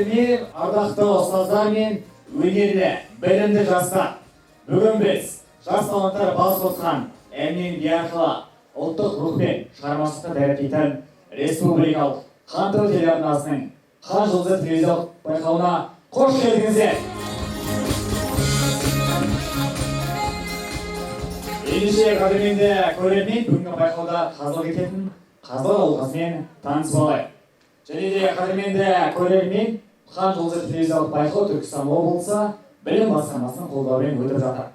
көрермен, ардақты ұстаздар мен өнерлі, білімді жастар. Бүгін біз жас таланттар бас қосқан әннен би арқылы ұлттық рух пен шығармашылықты дәріптейтін республикалық Хан ТВ телеарнасының Хан жұлдызы телевизиялық байқауына қош келдіңіздер. Ендеше қадірменді көрермен, бүгінгі байқауда қазылық ететін қазылық алқасымен танысып алайық. Және де қадірменді көрермен, Хан жұлдызы телевизиялық байқау Түркістан облысы білім басқармасының қолдауымен өтіп жатыр.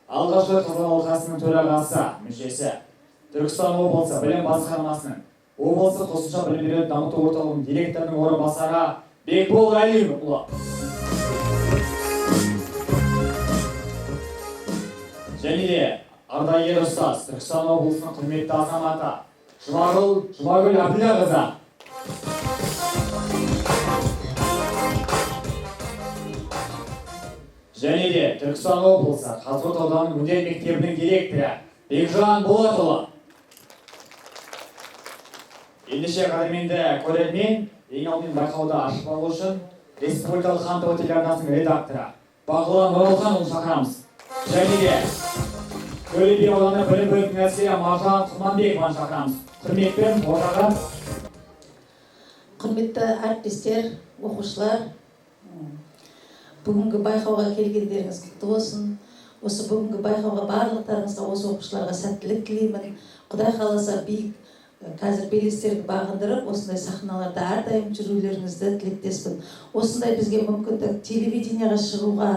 Алғашқы қазылық алқасының төрағасы мүшесі, Түркістан облысы білім басқармасының облыстық қосымша білім беруді дамыту орталығының директорының орынбасары Бекбол Әлиұлы. Және де ардагер ұстаз, Түркістан облысының құрметті азаматы Жұмагүл Әбділқызы. Және де Түркістан облысы Қазығұрт ауданының өнер мектебінің директоры Бекжан Болатұлы. Ендеше қадірменді көрермен, ең алдымен байқауды ашып алу үшін республикалық Хан ТВ телеарнасының редакторы Бағлан Оралханұлын шақырамыз. Және де Төле би ауданы білім бөлімінің әскері Маржан Құрманбекованы шақырамыз. Құрметпен ортаға. Құрметті әріптестер, оқушылар, бүгінгі байқауға келгендеріңіз құтты болсын. Осы бүгінгі байқауға барлықтарыңызға, осы оқушыларға сәттілік тілеймін. Құдай қаласа биік қазір белестерді бағындырып, осындай сахналарда әрдайым жүрулеріңізді тілектеспін. Осындай бізге мүмкіндік телевидениеға шығуға,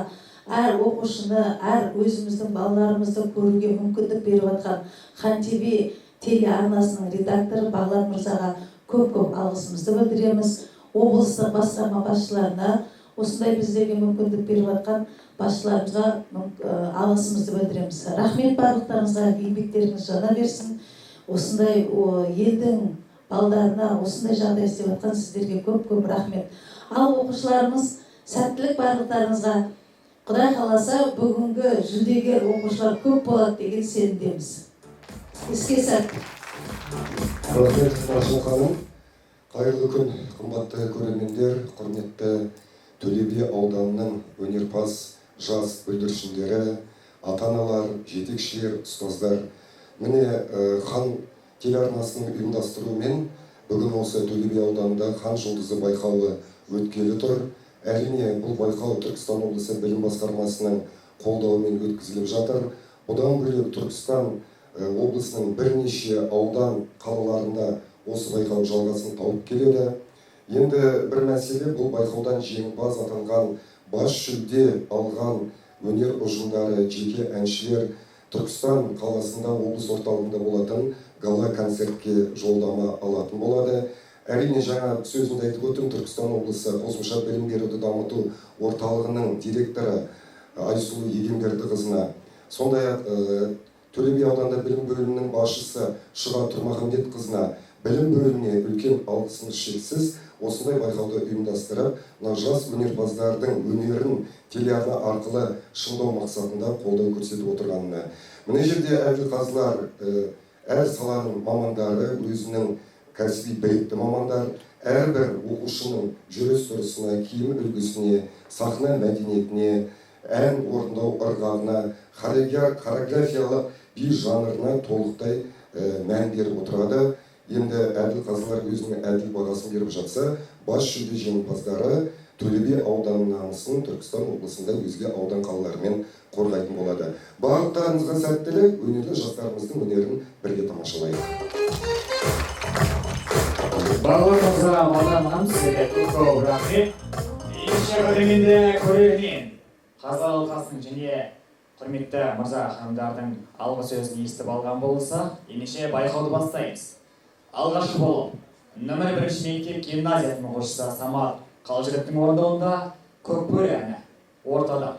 әр оқушыны, әр өзіміздің балаларымызды көруге мүмкіндік беріп жатқан Хан ТВ телеарнасының редакторы Бағлан мырзаға көп-көп алғысымызды білдіреміз. Облыстық басқарма басшыларына, осындай біздерге мүмкіндік беріп жатқан басшыларымызға алғысымызды білдіреміз. Рахмет барлықтарыңызға, еңбектеріңіз жана берсін. Осындай елдің балдарына осындай жағдай істеп жатқан сіздерге көп-көп рахмет. Ал оқушыларымыз, сәттілік барлықтарыңызға. Құдай қаласа бүгінгі жүлдегер оқушылар көп болады деген сенімдеміз. Іске сәт. Рахмет, Маржан ханым. Қайырлы күн, қымбатты көрермендер, құрметті Төле би ауданының өнерпаз жас бүлдіршіндері, ата-аналар, жетекшілер, ұстаздар. Міне Хан телеарнасының ұйымдастыруымен бүгін осы Төле би ауданында Хан жұлдызы байқауы өткелі тұр. Әрине, бұл байқау Түркістан облысы білім басқармасының қолдауымен өткізіліп жатыр. Одан бөлек Түркістан облысының бірнеше аудан қалаларында осы байқау жалғасын тауып келеді. Енді бір мәселе, бұл байқаудан жеңімпаз атанған, бас жүлде алған өнер ұжымдары, жеке әншілер Түркістан қаласында облыс орталығында болатын гала концертке жолдама алатын болады. Әрине, жаңа сөзімді айтып өттім, Түркістан облысы қосымша білім беруді дамыту орталығының директоры Айсұлу Егембердіқызына, сондай-ақ Төле би ауданда білім бөлімінің басшысы Шыға Тұрмағамбетқызына, білім бөліміне үлкен алғысымыз шексіз. Осындай байқауды ұйымдастырып, жас өнерпаздардың өнерін телеарна арқылы шыңдау мақсатында қолдау көрсетіп отырғанына. Мына жерде әділқазылар, әр саланың мамандары, өзінің кәсіби білікті мамандар, әрбір оқушының жүріс-тұрысына, киім үлгісіне, сахна мәдениетіне, ән орындау ырғағына, хореографиялық би жанрына толықтай мән беріп отырады. Енді әділқазылар өзінің әділ бағасын беріп жатса, бас жүлде жеңімпаздары Төле би ауданының намысын Түркістан облысында өзге аудан қалаларымен қорғайтын болады. Барлықтарыңызға сәттілік, өнерлі жастарымыздың өнерін бірге тамашалайық. Бағланымызға мадамам сізге көп рахмет. Ендеше қадірменді көрермен, қазылық алқасының және құрметті мырза ханымдардың алғы сөзін естіп алған болса, ендеше байқауды бастаймыз. Алғашқы болып, нөмір 1 мектеп гимназиясының оқушысы Самат Қалжыреттің орындауында Көкбөрі әні ортада.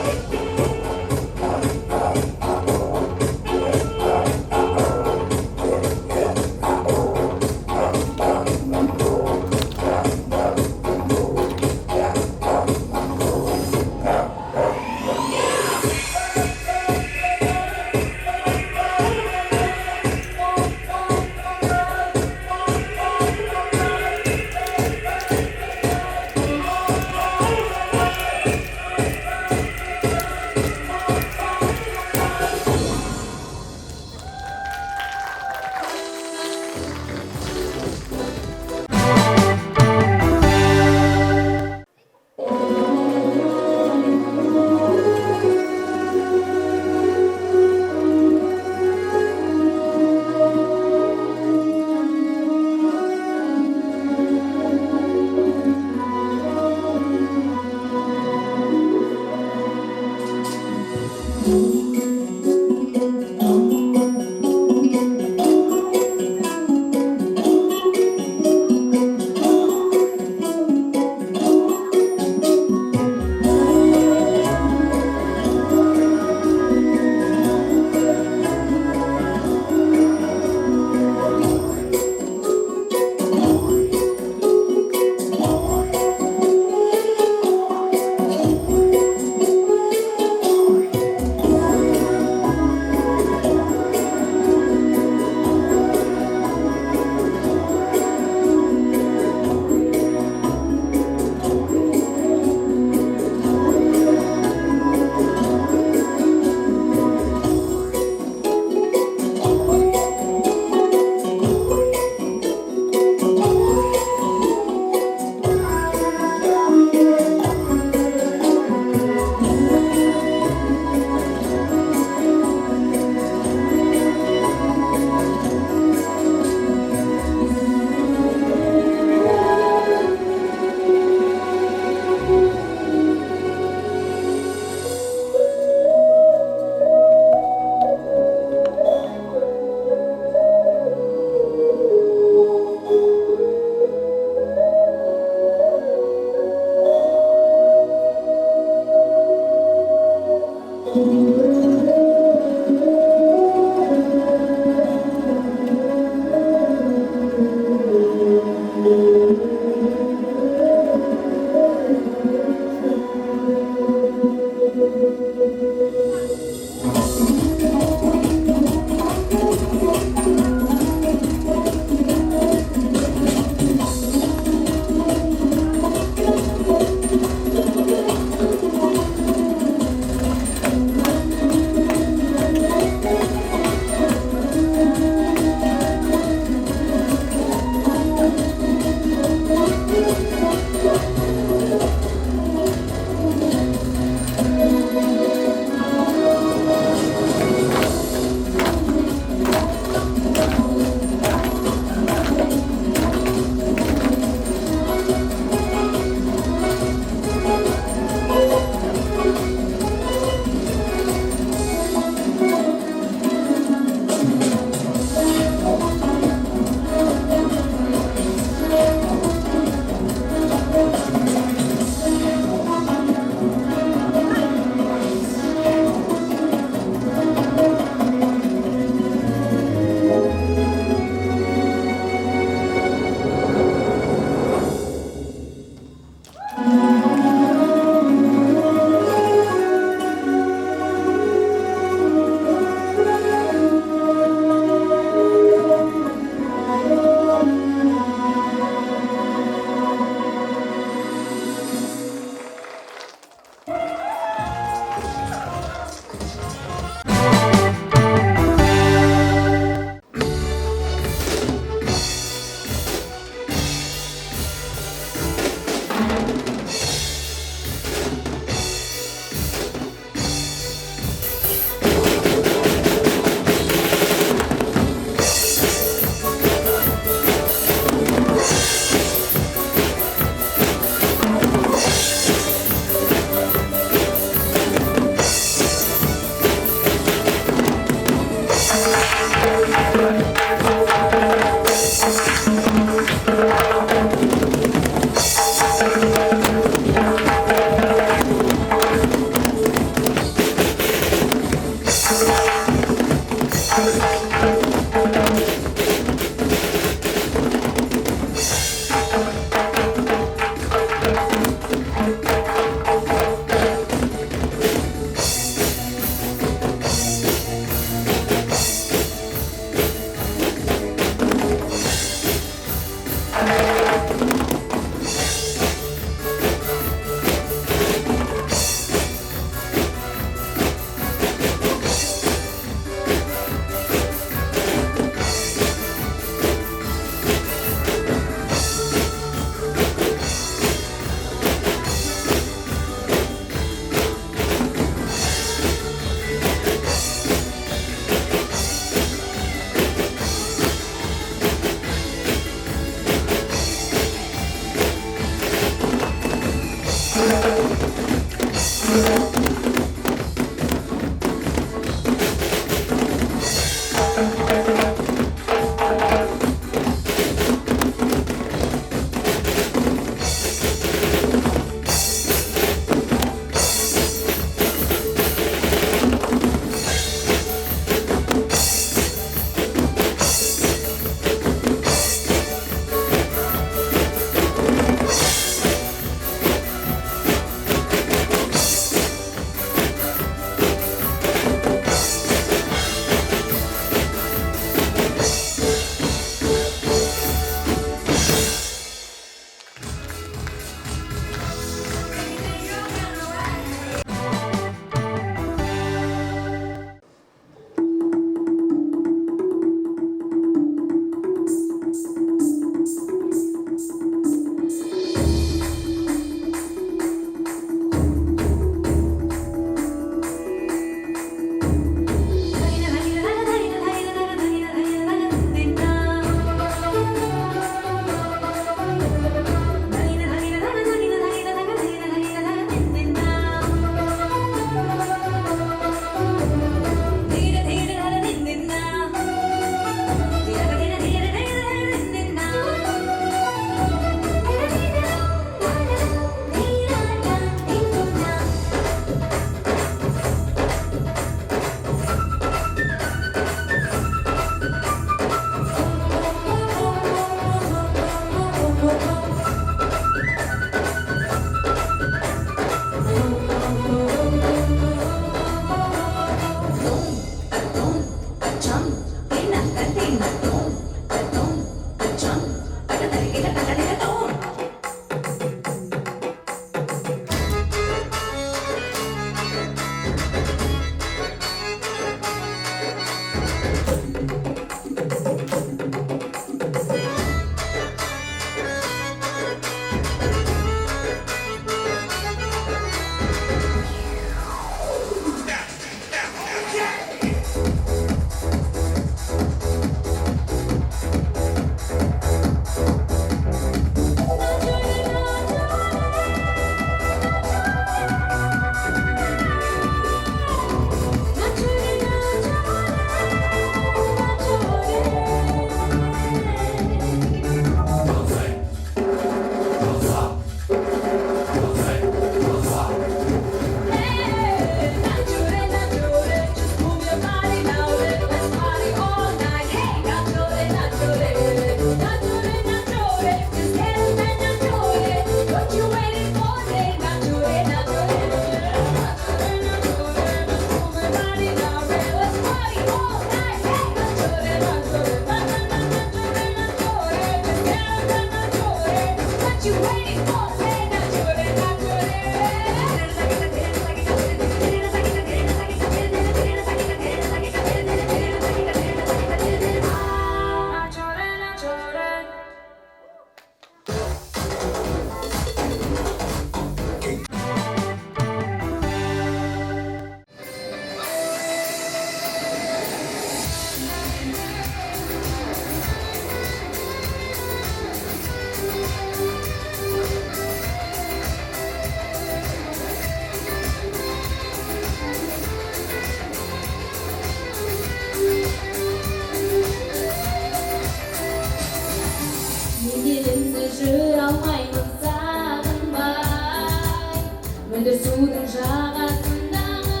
Судың жағасындағы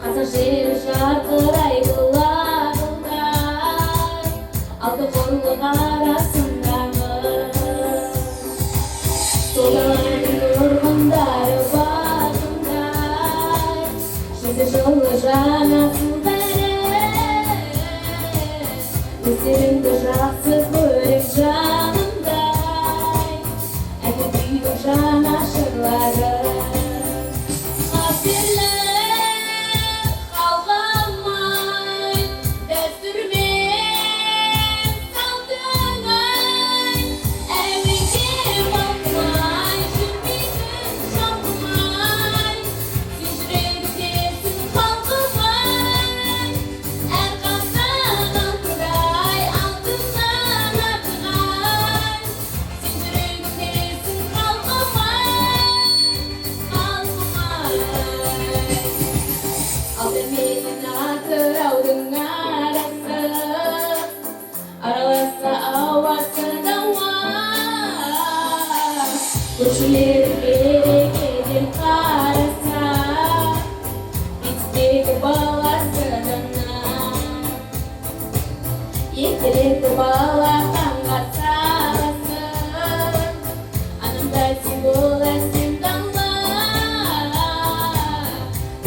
қазақ жері жарқырайды лағылдай алты қорлық арасындағы солардың тұрғындары бағындай жеті жылы жанасың бәрі өздеріңді жақсы көріп жанымдай әкеп үйдің жанашырлары қастерлі қалғамай дәстүрмен салтыңай әуеге балқымай жүрмейтін жалқымай сен жүрегі дерсің халқымай Көршілері берекеден қараса, бетіндегі баласынан ертеректі бала қанға саласың, анамдай сен боласың дамба,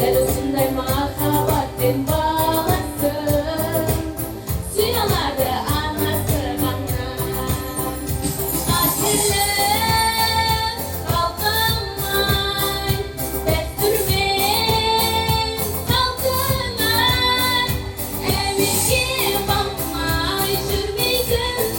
дәл осындай махаббатпен баласың, сүй алады анасы ғана. Қателік қалқымай, дәстүрмен салтынан, әуеге бақмай жүрмейтін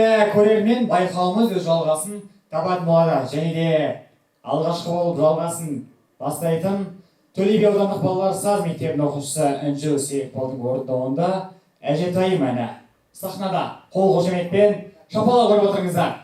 Құрметті көрермен, байқауымыз өз жалғасын табатын болады. Және де алғашқы болып жалғасын бастайтын Төле би аудандық балалар саз мектебінің оқушысы Інжу Серікболдың орындауында Әжетайым әні. Сахнада қол қошеметпен шапалақ қойып отырыңыздар.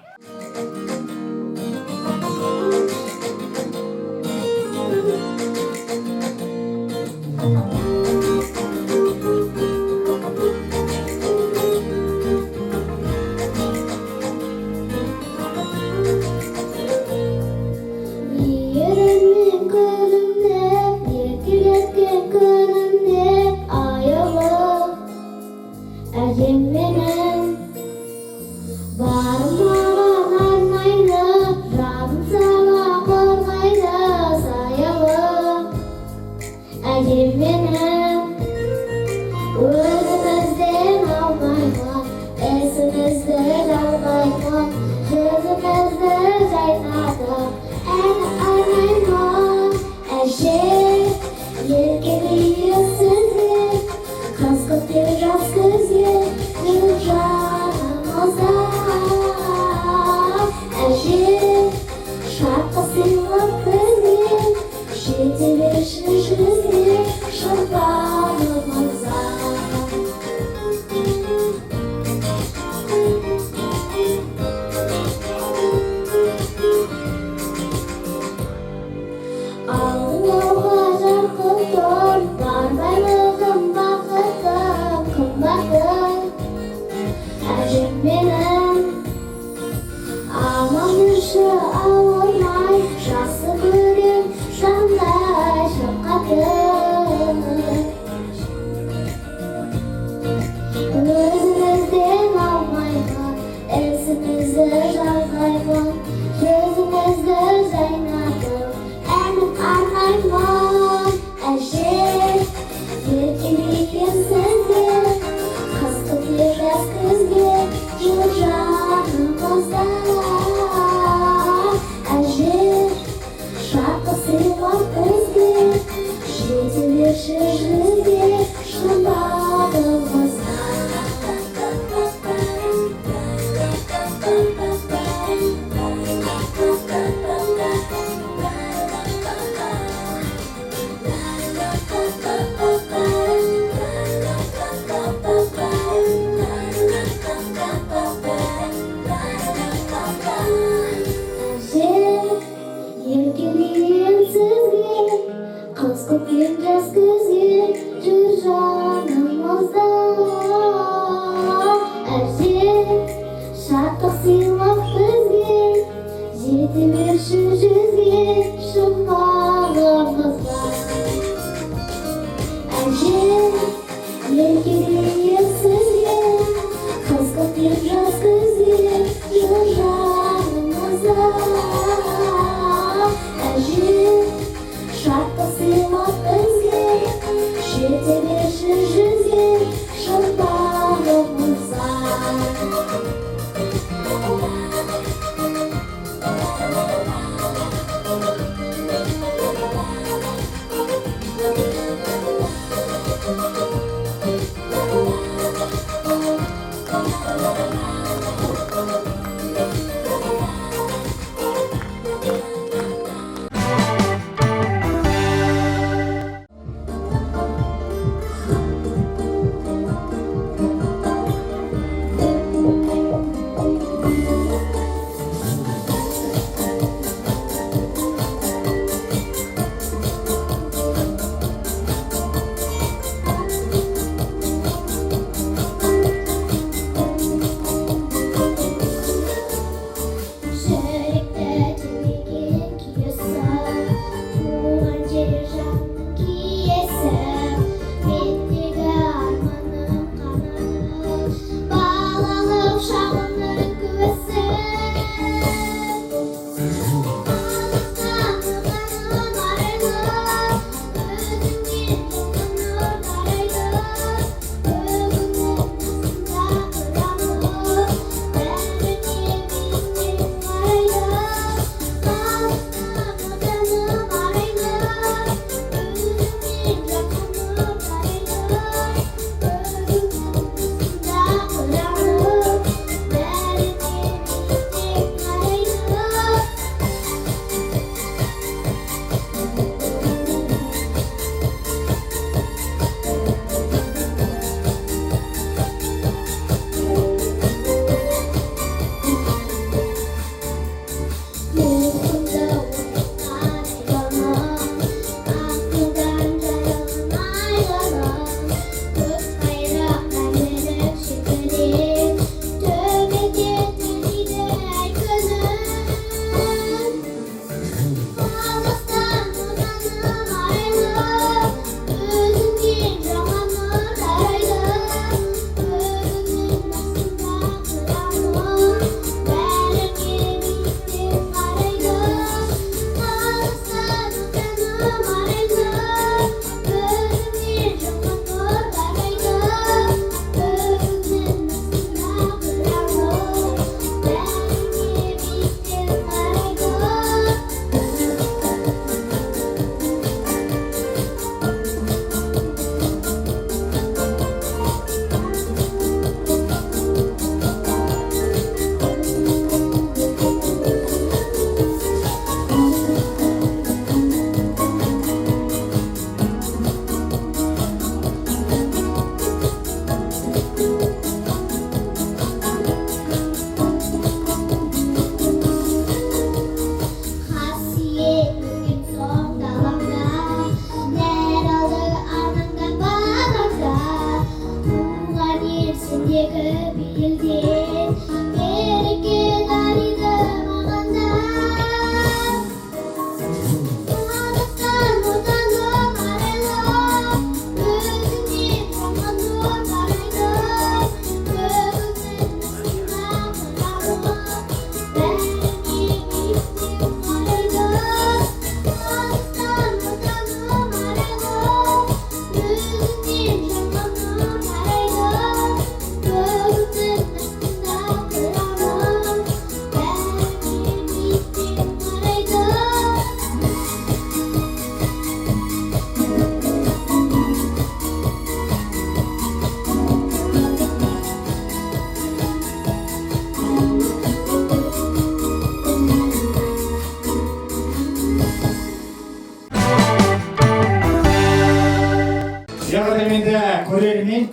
Шаттық сыйлы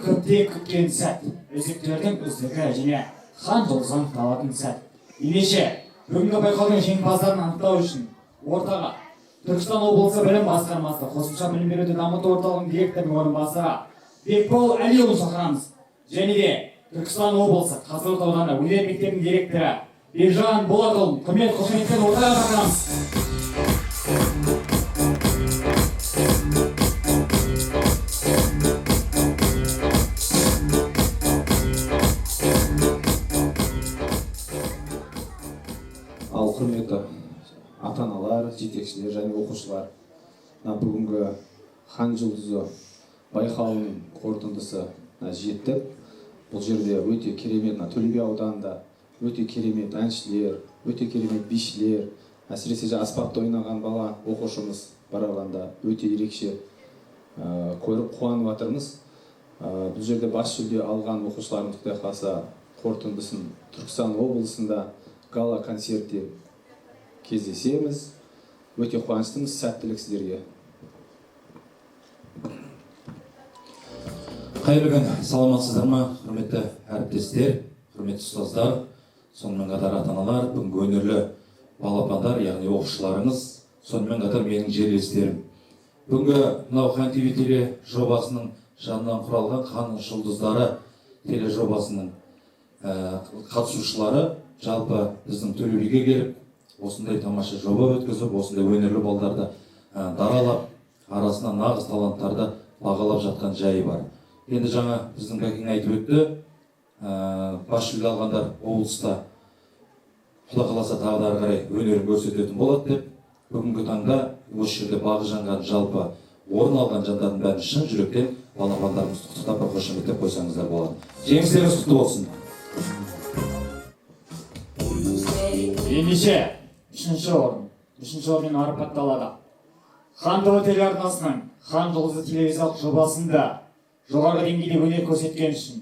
көптен күткен сәт, өзектердің үздігі және хан жұлдызын алатын сәт. Ендеше, бүгінгі байқаудың жеңімпаздарын анықтау үшін ортаға Түркістан облысы білім басқармасы қосымша білім беруді дамыту орталығының директорының орынбасары Бекбол Әлиұлын шақырамыз. Және де Түркістан облысы Қазығұрт ауданы өнер мектебінің директоры Бекжан Болатұлын құрмет қошеметпен ортаға шақырамыз. Ал құрметті ата-аналар, жетекшілер және оқушылар, бүгінгі хан жұлдызы байқауының қорытындысы жетті. Бұл жерде өте керемет, Төле би ауданында өте керемет әншілер, өте керемет бишілер, әсіресе аспапта ойнаған бала оқушымыз барағанда өте ерекше көріп қуанып жатырмыз. Бұл жерде бас жүлде алған оқушыларымыз Құдай қаласа қорытындысын Түркістан облысында гала концертте кездесеміз. Өте қуаныштымыз, сәттілік сіздерге. Қайырлы күн, саламатсыздар ма, құрметті әріптестер, құрметті ұстаздар, сонымен қатар ата-аналар, бүгінгі өнерлі балапандар, яғни оқушыларыңыз, сонымен қатар менің жерлестерім. Бүгінгі мынау Хан ТВ теле жобасының жанынан құралған Хан жұлдыздары теле жобасының қатысушылары жалпы біздің Төле биге келіп, осындай тамаша жоба өткізіп, осындай өнерлі балдарды даралап, арасынан нағыз таланттарды бағалап жатқан жайы бар. Енді жаңа біздің Бәкең айтып өтті, бас жүлде алғандар облыста Құдай қаласа тағы да ары қарай өнерін көрсететін болады деп, бүгінгі таңда осы жерде бағы жанған жалпы орын алған жандардың бәрін шын жүректен балапандарымызды құттықтап қошеметтеп қойсаңыздар болады. Жеңістеріңіз құтты болсын. Ендеше, үшінші орын марапатталады. Хан ТВ телеарнасының Хан жұлдызы телевизиялық жобасында жоғары деңгейде өнер көрсеткен үшін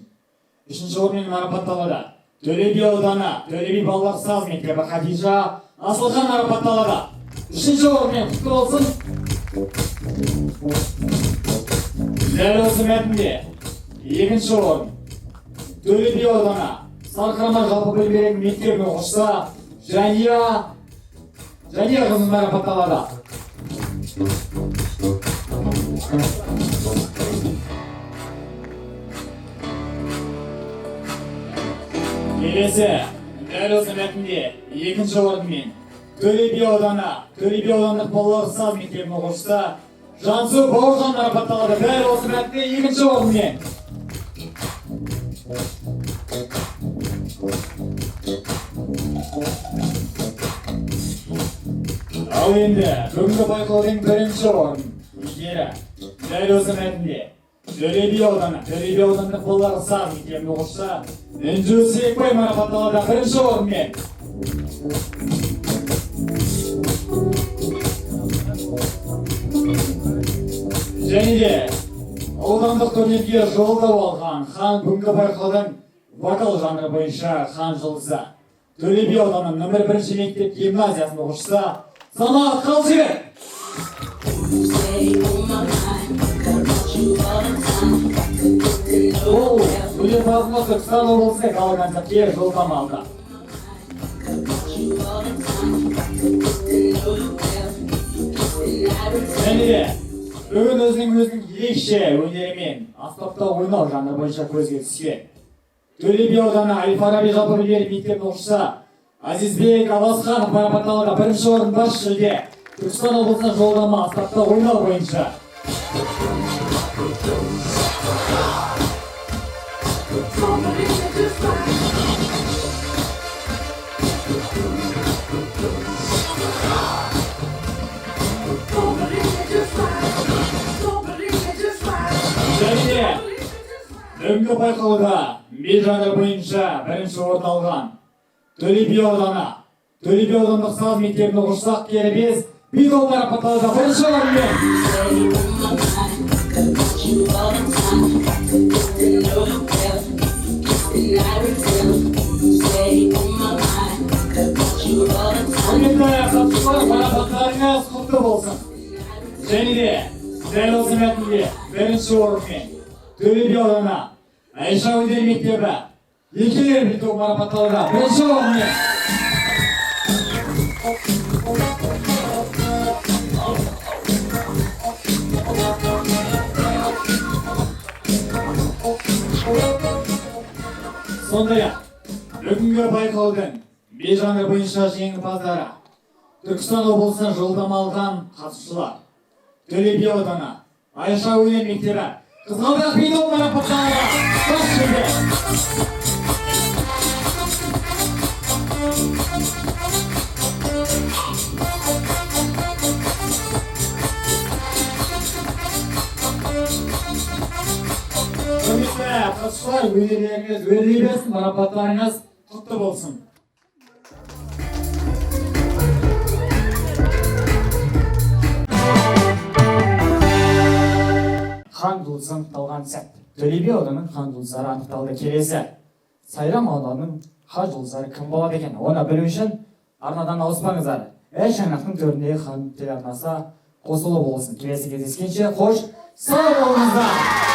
үшінші орынмен марапатталады. Төле би ауданы, Төле би балалар саз мектебі Хадижа Асылхан марапатталады. Үшінші орынмен құтты болсын. Дәл осы мәтінде екінші орын Төле би ауданы Сарқырама жалпы білім беретін мектебінің оқушысы Жания қызын марапатталады. Келесі, дәл осы мәтінде екінші орынмен Төле би аудандық балалар саз мектебінің оқушысы Жансу Бауыржан марапатталады. Дәл осы мәтінде екінші орынмен. Ал енді бүгінгі байқаудың бірінші орын иегері дәл осы мәтінде Төле би аудандық балалар саз мектебінің оқушысы Інжу Серікбай марапатталады. Бірінші орынмен. Және де аудандық турнирге жолдау алған хан бүгінгі байқаудың вокал жанры бойынша хан жұлдызы Төле би ауданының нөмір 1 мектеп гимназиясының оқушысы Самат Қалжігіт. Ол өнерпазымыз Түркістан облысы гала концертке жолдама алды. Және де бүгін өзінің ерекше өнерімен аспапта ойнау жанры бойынша көзге түскен Төле би ауданы Әл-Фараби жалпы білім беретін мектебінің оқушысы Азизбек Аласханов марапатталды. Бірінші орын бас жүлде Түркістан облысына жолдама аспапта ойнау бойынша. Және де бүгінгі байқауда би жанры бойынша бірінші орын алған Төле би аудандық саз мектебінің оқушысы Кербез Бидол марапатталды. Бірінші орынмен. Марапаттарыңыз құтты болсын. Және де дәл осы мәтінде бірінші орынмен Төле би ауданы Айша өнер мектебі екілер бірге марапатталуда. Бірінші орынмен. Сондай-ақ бүгінгі байқаудың бейжанр бойынша жеңімпаздары Түркістан облысынан жолдама алған қатысушылар Төле би ауданы Айша өнер мектебі Қызғалдақ биді марапатталуда. Бас жүлде. Құрметті қатысушылар, өнерлеріңіз өрлей берсін, марапаттарыңыз құтты болсын. Хан жұлдызы анықталған сәт. Төле би ауданының хан жұлдыздары анықталды. Келесі Сайрам ауданының хан жұлдыздары кім болады екен? Оны білу үшін арнадан ауыспаңыздар. Шаңырақтың төріндегі хан телеарнасы қосулы болсын. Келесі кездескенше қош сау болыңыздар.